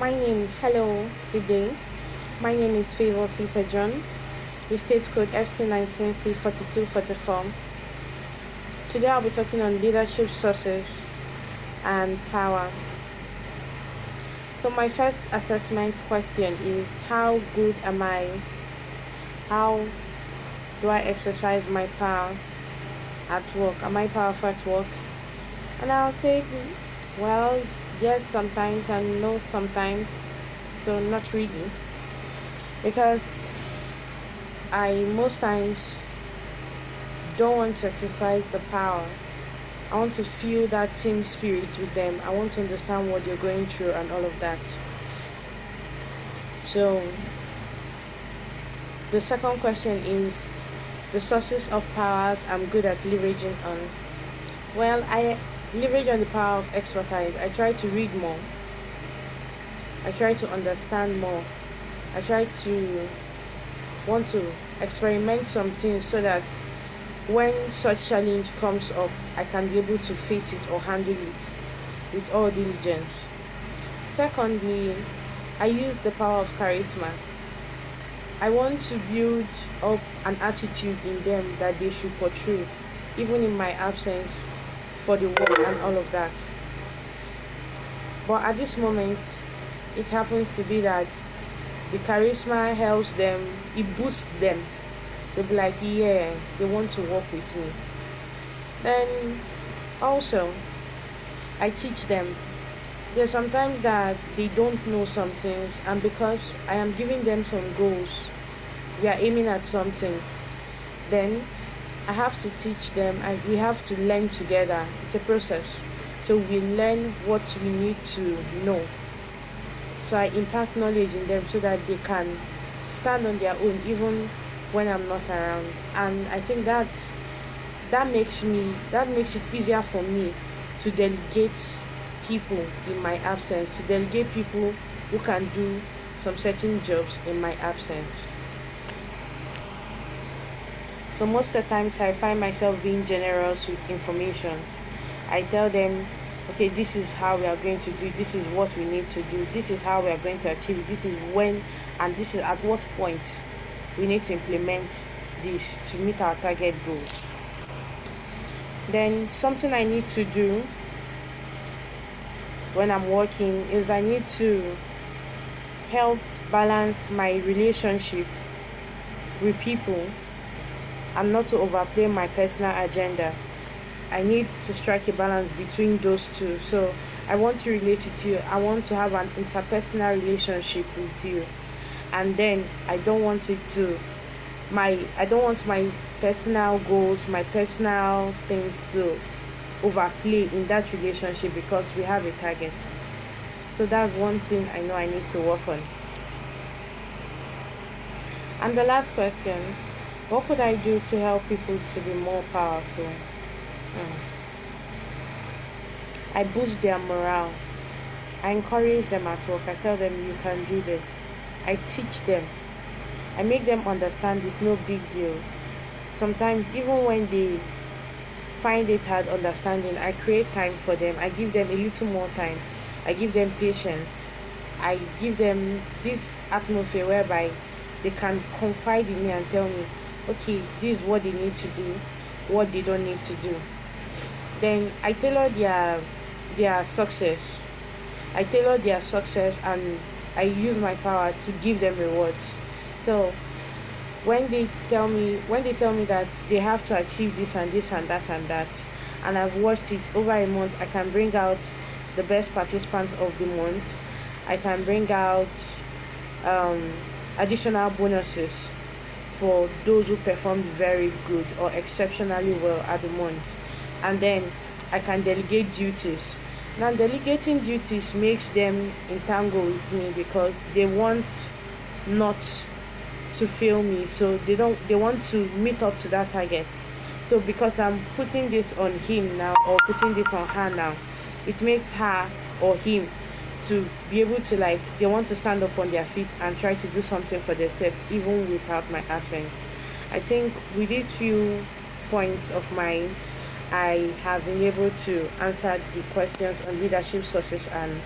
Hello, good day. My name is Favor Sita John, with state code FC19C4244. Today I'll be talking on leadership sources and power. So my first assessment question is, how good am I? How do I exercise my power at work? Am I powerful at work? And I'll say, well, yes sometimes and no sometimes. So not really. Because I most times don't want to exercise the power. I want to feel that team spirit with them. I want to understand what they're going through and all of that. So the second question is the sources of powers I'm good at leveraging on. Well, I leverage on the power of expertise. I try to read more. I try to understand more. I try to want to experiment some things so that when such challenge comes up, I can be able to face it or handle it with all diligence. Secondly, I use the power of charisma. I want to build up an attitude in them that they should portray, even in my absence, for the work and all of that. But at this moment, it happens to be that the charisma helps them, it boosts them. They'll be like, yeah, they want to work with me. Then also, I teach them. There's sometimes that they don't know some things, and because I am giving them some goals, we are aiming at something, then I have to teach them and we have to learn together. It's a process. So we learn what we need to know. So I impart knowledge in them so that they can stand on their own even when I'm not around. And I think that makes it easier for me to delegate people in my absence, to delegate people who can do some certain jobs in my absence. So most of the times I find myself being generous with information. I tell them, okay, this is how we are going to do it, this is what we need to do, this is how we are going to achieve it, this is when, and this is at what point we need to implement this to meet our target goal. Then something I need to do when I'm working is I need to help balance my relationship with people and not to overplay my personal agenda. I need to strike a balance between those two. So I want to relate with you. I want to have an interpersonal relationship with you. And then I don't want my personal goals, my personal things to overplay in that relationship because we have a target. So that's one thing I know I need to work on. And the last question, what could I do to help people to be more powerful? I boost their morale. I encourage them at work. I tell them you can do this. I teach them. I make them understand it's no big deal. Sometimes even when they find it hard understanding, I create time for them. I give them a little more time. I give them patience. I give them this atmosphere whereby they can confide in me and tell me, okay, this is what they need to do, what they don't need to do. Then I tailor their success. I tailor their success and I use my power to give them rewards. So when they tell me that they have to achieve this and this and that and that, and I've watched it over a month, I can bring out the best participants of the month. I can bring out additional bonuses for those who performed very good or exceptionally well at the month. And then I can delegate duties. Now delegating duties makes them entangle with me because they want not to fail me, so they want to meet up to that target. So because I'm putting this on him now or putting this on her now, it makes her or him to be able to, like, they want to stand up on their feet and try to do something for themselves even without my absence. I think with these few points of mine, I have been able to answer the questions on leadership sources and